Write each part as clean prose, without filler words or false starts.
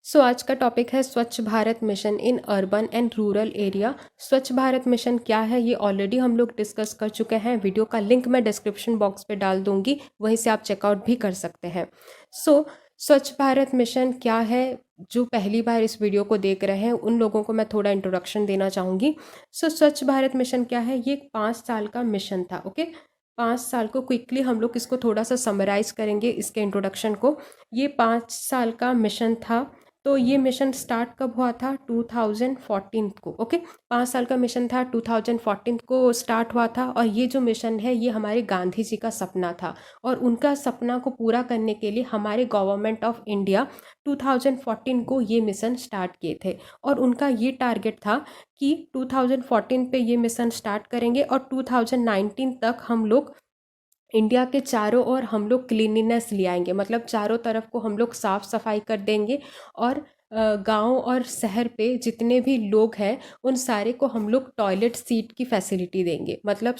आज का टॉपिक है स्वच्छ Bharat mission in urban and rural area. स्वच्छ भारत मिशन क्या है ये ऑलरेडी हम लोग डिस्कस कर चुके हैं। वीडियो का लिंक मैं डिस्क्रिप्शन बॉक्स पे डाल दूंगी, वहीं से आप चेकआउट भी कर सकते हैं। स्वच्छ भारत मिशन क्या है, जो पहली बार इस वीडियो को देख रहे हैं उन लोगों को मैं थोड़ा इंट्रोडक्शन देना चाहूँगी। स्वच्छ भारत मिशन क्या है, ये 5 साल का मिशन था। ओके, 5 साल को क्विकली हम लोग इसको थोड़ा सा समराइज करेंगे, इसके इंट्रोडक्शन को। ये 5 साल का मिशन था। तो ये मिशन स्टार्ट कब हुआ था? 2014 को। ओके, 5 साल का मिशन था, 2014 को स्टार्ट हुआ था। और ये जो मिशन है ये हमारे गांधी जी का सपना था, और उनका सपना को पूरा करने के लिए हमारे गवर्नमेंट ऑफ इंडिया 2014 को ये मिशन स्टार्ट किए थे। और उनका ये टारगेट था कि 2014 पे ये मिशन स्टार्ट करेंगे और 2019 तक हम लोग इंडिया के चारों ओर हम लोग क्लीनिनेस ले आएंगे, मतलब चारों तरफ को हम लोग साफ सफाई कर देंगे। और गांव और शहर पे जितने भी लोग हैं उन सारे को हम लोग टॉयलेट सीट की फैसिलिटी देंगे, मतलब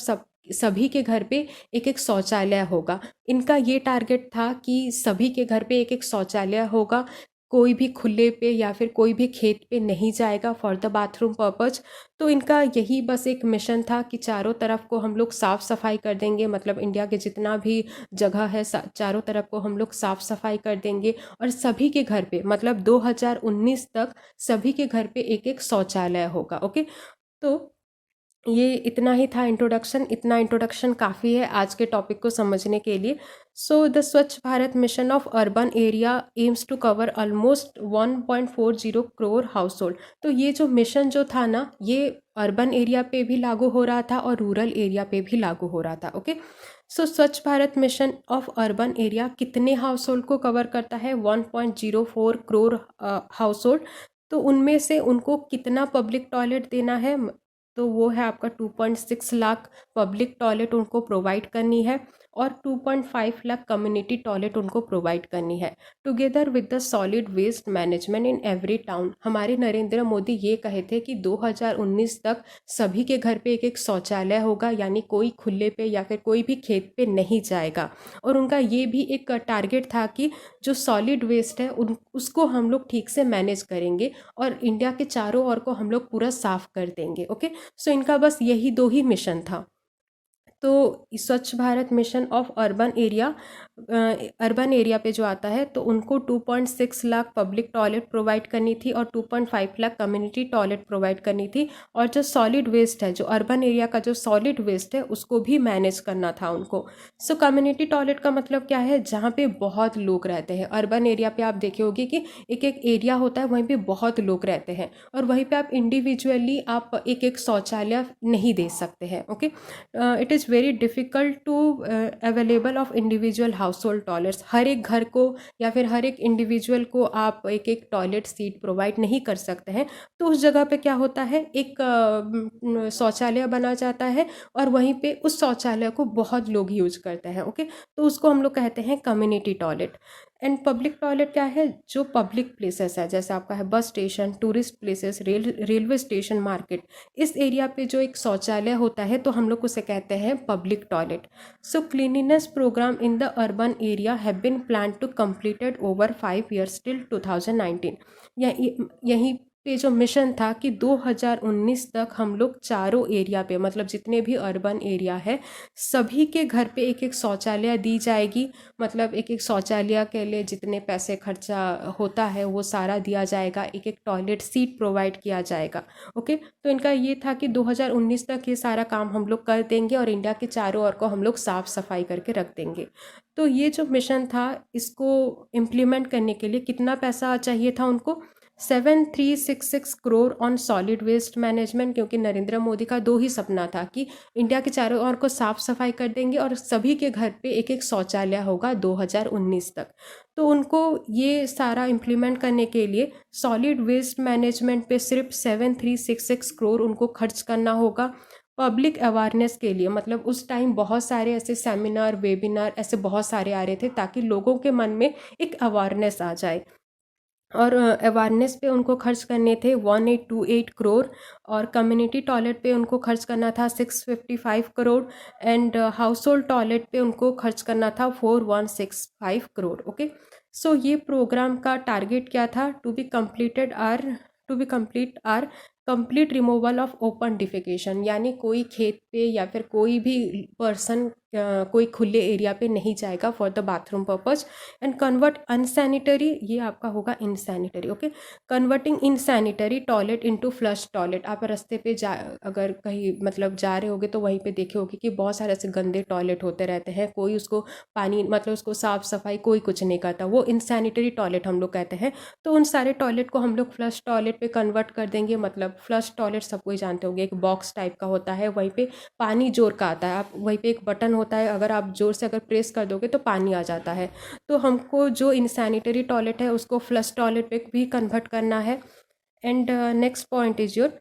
सभी के घर पे एक एक शौचालय होगा। इनका ये टारगेट था कि सभी के घर पे एक एक शौचालय होगा, कोई भी खुले पे या फिर कोई भी खेत पे नहीं जाएगा फॉर द बाथरूम पर्पज। तो इनका यही बस एक मिशन था कि चारों तरफ को हम लोग साफ़ सफाई कर देंगे, मतलब इंडिया के जितना भी जगह है चारों तरफ को हम लोग साफ़ सफाई कर देंगे। और सभी के घर पे, मतलब 2019 तक सभी के घर पे एक एक शौचालय होगा। ओके, तो ये इतना ही था इंट्रोडक्शन। इतना इंट्रोडक्शन काफ़ी है आज के टॉपिक को समझने के लिए। The Swachh Bharat mission of urban area aims to cover almost 1.40 crore household. तो ये जो मिशन जो था ना, ये अर्बन एरिया पे भी लागू हो रहा था और रूरल एरिया पे भी लागू हो रहा था। ओके, स्वच्छ Bharat mission of urban area कितने हाउस होल्ड को कवर करता है? 1.04 करोड़ हाउस होल्ड। तो उनमें से उनको कितना पब्लिक टॉयलेट देना है? तो वो है आपका 2.6 लाख पब्लिक टॉयलेट उनको प्रोवाइड करनी है, और 2.5 लाख कम्युनिटी टॉयलेट उनको प्रोवाइड करनी है, together with the solid waste management in every town. हमारे नरेंद्र मोदी ये कहे थे कि 2019 तक सभी के घर पे एक एक शौचालय होगा, यानी कोई खुले पे या फिर कोई भी खेत पे नहीं जाएगा। और उनका ये भी एक टारगेट था कि जो सॉलिड वेस्ट है उसको हम लोग ठीक से मैनेज करेंगे और इंडिया के चारों ओर को हम लोग पूरा साफ कर देंगे। ओके, इनका बस यही दो ही मिशन था। तो स्वच्छ Bharat mission of urban area पे जो आता है, तो उनको 2.6 लाख पब्लिक टॉयलेट प्रोवाइड करनी थी और 2.5 लाख कम्युनिटी टॉयलेट प्रोवाइड करनी थी। और जो सॉलिड वेस्ट है, जो अर्बन एरिया का जो सॉलिड वेस्ट है, उसको भी मैनेज करना था उनको। कम्युनिटी टॉयलेट का मतलब क्या है? जहाँ पे बहुत लोग रहते हैं। अर्बन एरिया पे आप देखे होगे कि एक एक एरिया होता है, वहीं पे बहुत लोग रहते हैं, और वहीं पे आप इंडिविजुअली आप एक एक शौचालय नहीं दे सकते हैं। Okay, it is very difficult to available of individual household toilets. हर एक घर को या फिर हर एक इंडिविजुअल को आप एक एक टॉयलेट सीट प्रोवाइड नहीं कर सकते हैं। तो उस जगह पे क्या होता है, एक शौचालय बना जाता है, और वहीं पे उस शौचालय को बहुत लोग यूज करते हैं। ओके, तो उसको हम लोग कहते हैं community toilet. And public toilet क्या है? जो पब्लिक प्लेसेस है, जैसे आपका है bus station, tourist places, railway station, market, इस एरिया पे जो एक शौचालय होता है तो हम लोग उसे कहते हैं public toilet. Cleanliness programme in the urban area have been plan to completed over 5 years till 2019। यहीं पे जो मिशन था कि 2019 तक हम लोग चारों एरिया पे, मतलब जितने भी अर्बन एरिया है, सभी के घर पे एक एक शौचालय दी जाएगी। मतलब एक एक शौचालय के लिए जितने पैसे खर्चा होता है वो सारा दिया जाएगा, एक एक टॉयलेट सीट प्रोवाइड किया जाएगा। ओके, तो इनका ये था कि 2019 तक ये सारा काम हम लोग कर देंगे और इंडिया के चारों ओर को हम लोग साफ सफाई करके रख देंगे। तो ये जो मिशन था, इसको इम्प्लीमेंट करने के लिए कितना पैसा चाहिए था उनको? 7366 crore on solid waste management, क्योंकि नरेंद्र मोदी का दो ही सपना था कि इंडिया के चारों ओर को साफ सफाई कर देंगे और सभी के घर पे एक एक शौचालय होगा 2019 तक। तो उनको ये सारा इम्प्लीमेंट करने के लिए सॉलिड वेस्ट मैनेजमेंट पे सिर्फ 7366 करोड़ उनको खर्च करना होगा। पब्लिक अवेयरनेस के लिए, मतलब उस टाइम बहुत सारे ऐसे सेमिनार, वेबिनार ऐसे बहुत सारे आ रहे थे ताकि लोगों के मन में एक अवेयरनेस आ जाए। और अवेयरनेस पे उनको खर्च करने थे 1828 करोड़, और कम्युनिटी टॉयलेट पे उनको खर्च करना था 655 crore, and house hold toilet पे उनको खर्च करना था 4165 करोड़। ओके, सो ये प्रोग्राम का टारगेट क्या था? To be complete removal of open defecation, यानी कोई खेत पे या फिर कोई भी पर्सन कोई खुले एरिया पे नहीं जाएगा for the bathroom purpose, and convert unsanitary, ये आपका होगा insanitary, okay, converting insanitary toilet into flush toilet. आप रास्ते पे अगर कहीं मतलब जा रहे होगे तो वहीं पे देखे होगे कि बहुत सारे ऐसे गंदे टॉयलेट होते रहते हैं, कोई उसको पानी मतलब उसको साफ सफाई कोई कुछ नहीं करता, वो इनसैनिटरी टॉयलेट हम लोग कहते हैं। तो उन सारे टॉयलेट को हम लोग फ्लश टॉयलेट पे कन्वर्ट कर देंगे। मतलब फ्लश टॉयलेट सब कोई जानते होंगे, एक बॉक्स टाइप का होता है, वहीं पे पानी जोर का आता है, आप वहीं पे एक बटन होता है, अगर आप जोर से अगर प्रेस कर दोगे तो पानी आ जाता है। तो हमको जो इनसैनिटरी टॉयलेट है उसको फ्लश टॉयलेट पे भी कन्वर्ट करना है। And next point is your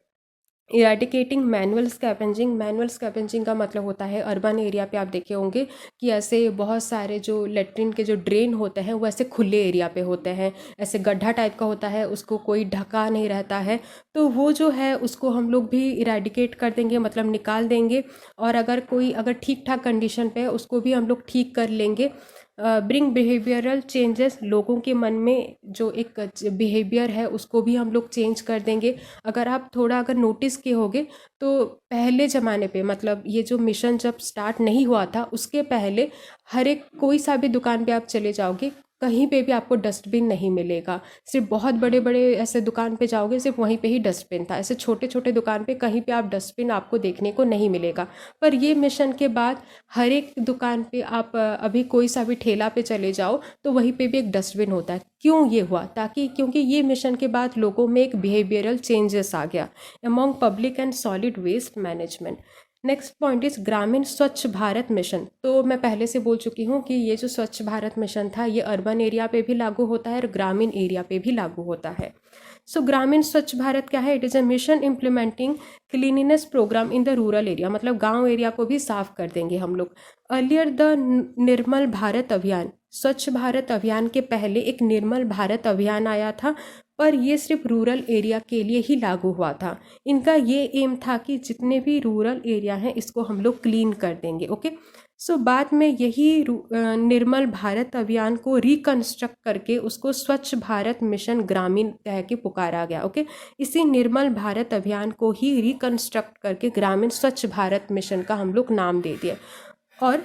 eradicating manual scavenging. Manual scavenging का मतलब होता है, अर्बन एरिया पे आप देखे होंगे कि ऐसे बहुत सारे जो लेट्रिन के जो ड्रेन होते हैं वो ऐसे खुले एरिया पे होते हैं, ऐसे गड्ढा टाइप का होता है, उसको कोई ढका नहीं रहता है। तो वो जो है उसको हम लोग भी इरेडिकेट कर देंगे, मतलब निकाल देंगे। और अगर ठीक ठाक कंडीशन पे है उसको भी हम लोग ठीक कर लेंगे। ब्रिंग बिहेवियरल चेंजेस, लोगों के मन में जो एक बिहेवियर है उसको भी हम लोग चेंज कर देंगे। अगर आप थोड़ा अगर नोटिस किए होगे तो पहले ज़माने पे, मतलब ये जो मिशन जब स्टार्ट नहीं हुआ था उसके पहले, हर एक कोई सा भी दुकान पे आप चले जाओगे कहीं पे भी आपको डस्टबिन नहीं मिलेगा। सिर्फ बहुत बड़े बड़े ऐसे दुकान पे जाओगे सिर्फ वहीं पे ही डस्टबिन था, ऐसे छोटे छोटे दुकान पे कहीं पे आप डस्टबिन आपको देखने को नहीं मिलेगा। पर ये मिशन के बाद हर एक दुकान पे आप अभी कोई सा भी ठेला पे चले जाओ तो वहीं पे भी एक डस्टबिन होता है। क्यों ये हुआ? क्योंकि ये मिशन के बाद लोगों में एक बिहेवियरल चेंजेस आ गया among public and solid waste management. Next point is ग्रामीण स्वच्छ भारत मिशन। तो मैं पहले से बोल चुकी हूँ कि ये जो स्वच्छ भारत मिशन था ये अर्बन एरिया पे भी लागू होता है और ग्रामीण एरिया पे भी लागू होता है। सो ग्रामीण स्वच्छ भारत क्या है? It is a mission implementing cleanliness programme in the rural area, मतलब गांव एरिया को भी साफ कर देंगे हम लोग। अर्लियर द निर्मल भारत अभियान, स्वच्छ भारत अभियान के पहले एक निर्मल भारत अभियान आया था, पर ये सिर्फ रूरल एरिया के लिए ही लागू हुआ था। इनका ये एम था कि जितने भी रूरल एरिया हैं इसको हम लोग क्लीन कर देंगे, ओके। सो बाद में यही निर्मल भारत अभियान को रिकंस्ट्रक्ट करके उसको स्वच्छ भारत मिशन ग्रामीण कह के पुकारा गया, ओके। इसी निर्मल भारत अभियान को ही रिकंस्ट्रक्ट करके ग्रामीण स्वच्छ भारत मिशन का हम लोग नाम दे दिया। और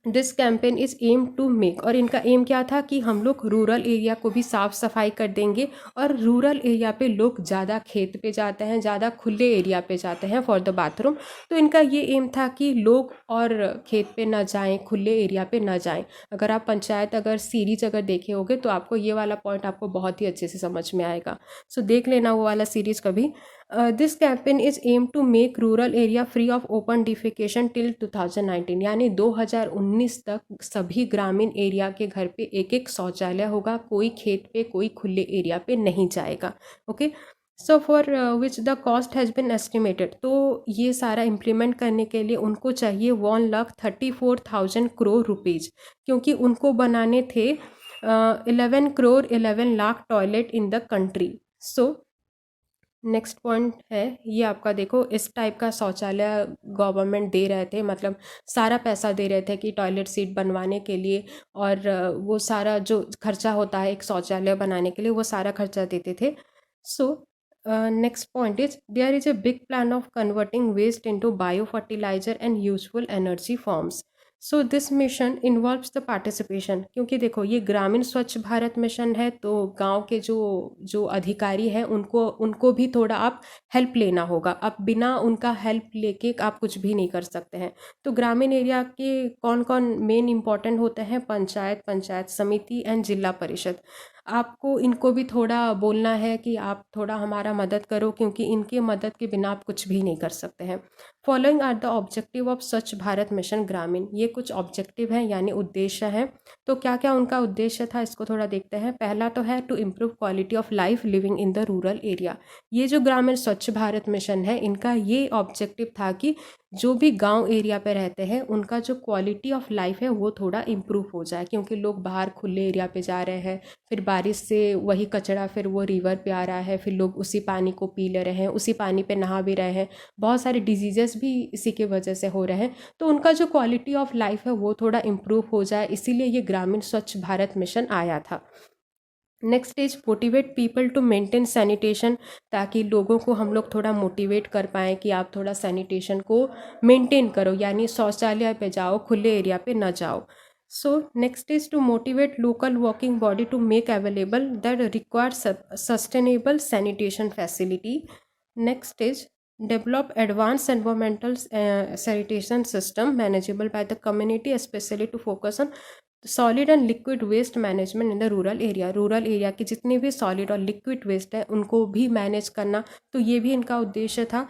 this campaign is aim to make, और इनका एम क्या था कि हम लोग रूरल एरिया को भी साफ़ सफाई कर देंगे। और रूरल एरिया पे लोग ज़्यादा खेत पे जाते हैं, ज़्यादा खुले एरिया पे जाते हैं फॉर द बाथरूम। तो इनका ये एम था कि लोग और खेत पे ना जाएं, खुले एरिया पे ना जाएं। अगर आप पंचायत अगर सीरीज अगर देखे होगे तो आपको ये वाला पॉइंट आपको बहुत ही अच्छे से समझ में आएगा। सो देख लेना वो वाला सीरीज़ कभी। This campaign is aim to make rural area free of open defecation till 2019, यानी 2019 तक सभी ग्रामीण एरिया के घर पे एक एक शौचालय होगा, कोई खेत पे कोई खुले एरिया पे नहीं जाएगा, okay. So for which the cost has been estimated, तो ये सारा इम्प्लीमेंट करने के लिए उनको चाहिए 1,34,000 करोड़ रुपीज़, क्योंकि उनको बनाने थे 11 crore 11 lakh toilet in the country. So next point है ये आपका, देखो इस टाइप का शौचालय गवर्नमेंट दे रहे थे, मतलब सारा पैसा दे रहे थे कि टॉयलेट सीट बनवाने के लिए, और वो सारा जो खर्चा होता है एक शौचालय बनाने के लिए वो सारा खर्चा देते थे। So next point is there is a big plan of converting waste into bio fertiliser and useful energy forms. So this mission involves the participation, क्योंकि देखो ये ग्रामीण स्वच्छ भारत मिशन है तो गांव के जो जो अधिकारी हैं उनको भी थोड़ा आप हेल्प लेना होगा। आप बिना उनका हेल्प लेके आप कुछ भी नहीं कर सकते हैं। तो ग्रामीण एरिया के कौन कौन मेन इंपॉर्टेंट होते हैं? पंचायत समिति एंड जिला परिषद। आपको इनको भी थोड़ा बोलना है कि आप थोड़ा हमारा मदद करो, क्योंकि इनकी मदद के बिना आप कुछ भी नहीं कर सकते हैं। Following are the objective of Swachh Bharat mission ग्रामीण, ये कुछ ऑब्जेक्टिव हैं यानी उद्देश्य हैं। तो क्या क्या उनका उद्देश्य था इसको थोड़ा देखते हैं। पहला तो है to improve quality of life living in the rural area. ये जो ग्रामीण स्वच्छ भारत मिशन है इनका ये ऑब्जेक्टिव था कि जो भी गांव एरिया पे रहते हैं उनका जो क्वालिटी ऑफ लाइफ है वो थोड़ा इम्प्रूव हो जाए, क्योंकि लोग बाहर खुले एरिया पे जा रहे हैं, फिर बारिश से वही कचरा फिर वो रिवर पे आ रहा है, फिर लोग उसी पानी को पी ले रहे हैं, उसी पानी पे नहा भी रहे हैं, बहुत सारे डिजीजेस भी इसी के वजह से हो रहे हैं। तो उनका जो क्वालिटी ऑफ लाइफ है वो थोड़ा इम्प्रूव हो जाए, इसीलिए ये ग्रामीण स्वच्छ भारत मिशन आया था। Next is motivate people to maintain sanitation, ताकि लोगों को हम लोग थोड़ा मोटिवेट कर पाएँ कि आप थोड़ा सैनिटेशन को मेंटेन करो, यानी शौचालय पे जाओ, खुले एरिया पे ना जाओ। So next is to motivate local working body to make available that require sustainable sanitation facility. Next is develop advanced environmental sanitation system manageable by the community, especially to focus on solid and liquid waste management in the rural area. Rural area के जितने भी solid और liquid waste है उनको भी manage करना, तो ये भी इनका उद्देश्य था।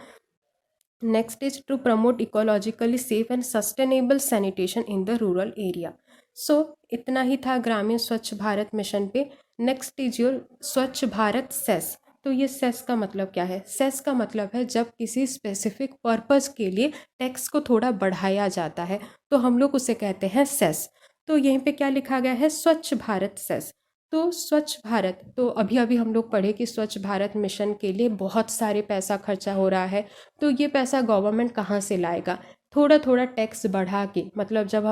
Next is to promote ecologically safe and sustainable sanitation in the rural area. So इतना ही था ग्रामीण स्वच्छ भारत मिशन पे। Next is your Swachh Bharat cess. तो ये सेस का मतलब क्या है? सेस का मतलब है जब किसी स्पेसिफिक पर्पज़ के लिए टैक्स को थोड़ा बढ़ाया जाता है तो हम लोग उसे कहते हैं सेस। तो यहीं पे क्या लिखा गया है? स्वच्छ भारत सेस। तो स्वच्छ भारत, तो अभी अभी हम लोग पढ़े कि स्वच्छ भारत मिशन के लिए बहुत सारे पैसा खर्चा हो रहा है, तो ये पैसा गवर्नमेंट कहाँ से लाएगा? थोड़ा थोड़ा टैक्स बढ़ा के, मतलब जब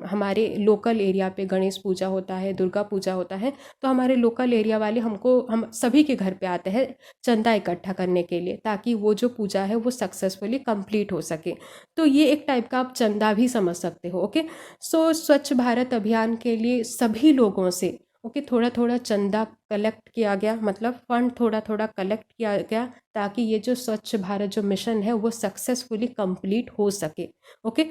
हमारे लोकल एरिया पे गणेश पूजा होता है, दुर्गा पूजा होता है, तो हमारे लोकल एरिया वाले हम सभी के घर पे आते हैं चंदा इकट्ठा करने के लिए, ताकि वो जो पूजा है वो सक्सेसफुली कंप्लीट हो सके। तो ये एक टाइप का आप चंदा भी समझ सकते हो। ओके, सो स्वच्छ भारत अभियान के लिए सभी लोगों से ओके थोड़ा थोड़ा चंदा कलेक्ट किया गया, मतलब फंड थोड़ा थोड़ा कलेक्ट किया गया, ताकि ये जो स्वच्छ भारत जो मिशन है वो सक्सेसफुली कंप्लीट हो सके। Okay,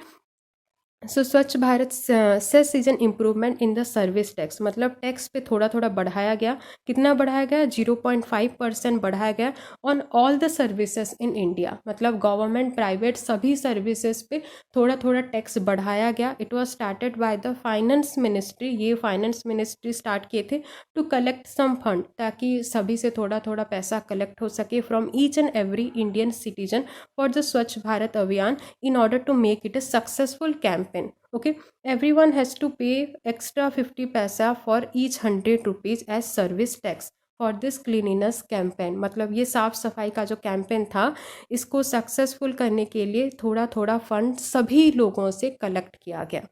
so Swachh Bharat cess is an improvement in the service tax, मतलब टैक्स पे थोड़ा थोड़ा बढ़ाया गया। कितना बढ़ाया गया? 0.5% बढ़ाया गया on all the services in India, मतलब गवर्नमेंट प्राइवेट सभी सर्विसेज पे थोड़ा थोड़ा टैक्स बढ़ाया गया। It was started by the finance ministry, ये फाइनेंस मिनिस्ट्री स्टार्ट किए थे टू कलेक्ट सम फंड, ताकि सभी से थोड़ा थोड़ा पैसा कलेक्ट हो सके from each and every Indian citizen for the Swachh Bharat अभियान in order to make it a successful campaign. Okay, everyone has to pay extra 50 paisa for each 100 rupees as service tax for this cleanliness campaign। मतलब ये साफ सफाई का जो campaign था, इसको successful करने के लिए थोड़ा थोड़ा फंड सभी लोगों से कलेक्ट किया गया।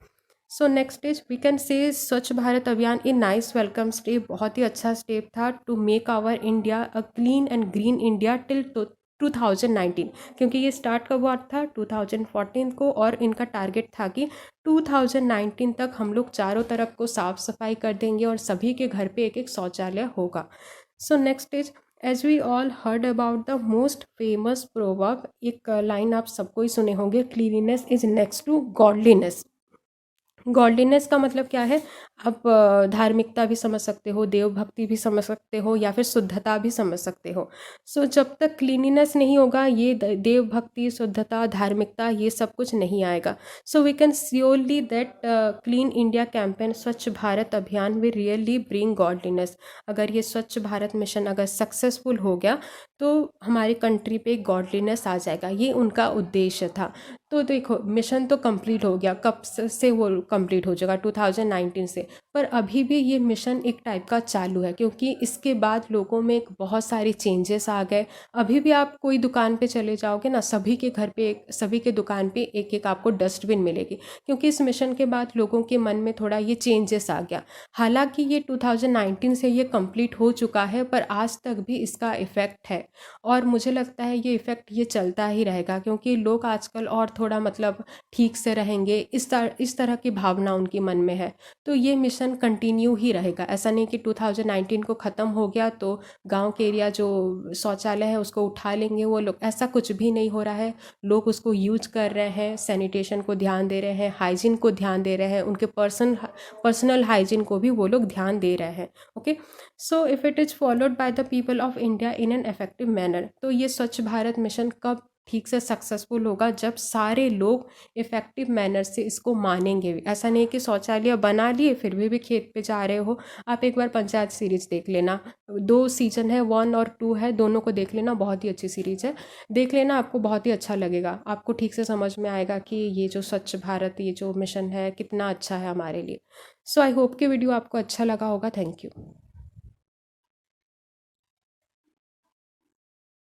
So next is we can say Swachh Bharat अभियान ए नाइस वेलकम स्टेप, बहुत ही अच्छा स्टेप था to make our India a clean and green India till 2019, क्योंकि ये स्टार्ट कब हुआ था? 2014 को, और इनका टारगेट था कि 2019 तक हम लोग चारों तरफ को साफ सफाई कर देंगे और सभी के घर पे एक एक शौचालय होगा। So next is as we all heard about the most famous proverb, एक लाइन आप सबको ही सुने होंगे, cleanliness is next to godliness. Godliness का मतलब क्या है? आप धार्मिकता भी समझ सकते हो, देव भक्ति भी समझ सकते हो, या फिर शुद्धता भी समझ सकते हो। सो जब तक क्लीनिनेस नहीं होगा, ये देव भक्ति, शुद्धता, धार्मिकता, ये सब कुछ नहीं आएगा। So we can surely that clean India campaign, Swachh Bharat अभियान विल रियली ब्रिंग गॉडलीनेस। अगर ये स्वच्छ भारत मिशन अगर सक्सेसफुल हो गया तो हमारी कंट्री पे गॉडलीनेस आ जाएगा, ये उनका उद्देश्य था। तो देखो मिशन तो कंप्लीट हो गया, कब से वो कंप्लीट हो जाएगा? 2019 से। पर अभी भी ये मिशन एक टाइप का चालू है, क्योंकि इसके बाद लोगों में एक बहुत सारे चेंजेस आ गए। अभी भी आप कोई दुकान पे चले जाओगे ना, सभी के घर पे सभी के दुकान पे एक एक आपको डस्टबिन मिलेगी, क्योंकि इस मिशन के बाद लोगों के मन में थोड़ा ये चेंजेस आ गया। हालांकि ये 2019 से ये कंप्लीट हो चुका है, पर आज तक भी इसका इफ़ेक्ट है, और मुझे लगता है ये इफ़ेक्ट ये चलता ही रहेगा, क्योंकि लोग आजकल और थोड़ा मतलब ठीक से रहेंगे, इस तरह की भावना उनके मन में है। तो ये मिशन कंटिन्यू ही रहेगा। ऐसा नहीं कि 2019 को ख़त्म हो गया तो गांव के एरिया जो शौचालय है उसको उठा लेंगे वो लोग, ऐसा कुछ भी नहीं हो रहा है। लोग उसको यूज कर रहे हैं, सैनिटेशन को ध्यान दे रहे हैं, हाइजीन को ध्यान दे रहे हैं, उनके पर्सनल हाइजीन को भी वो लोग ध्यान दे रहे हैं। Okay, so if it is followed by the people of India in an effective manner, तो ये स्वच्छ भारत मिशन कब ठीक से सक्सेसफुल होगा जब सारे लोग इफ़ेक्टिव मैनर से इसको मानेंगे भी। ऐसा नहीं कि शौचालय बना लिए फिर भी खेत पे जा रहे हो। आप एक बार पंचायत सीरीज़ देख लेना, 2 सीज़न है, 1 और 2 है, दोनों को देख लेना, बहुत ही अच्छी सीरीज़ है। देख लेना, आपको बहुत ही अच्छा लगेगा, आपको ठीक से समझ में आएगा कि ये जो स्वच्छ भारत ये जो मिशन है कितना अच्छा है हमारे लिए। सो आई होप कि वीडियो आपको अच्छा लगा होगा। Thank you.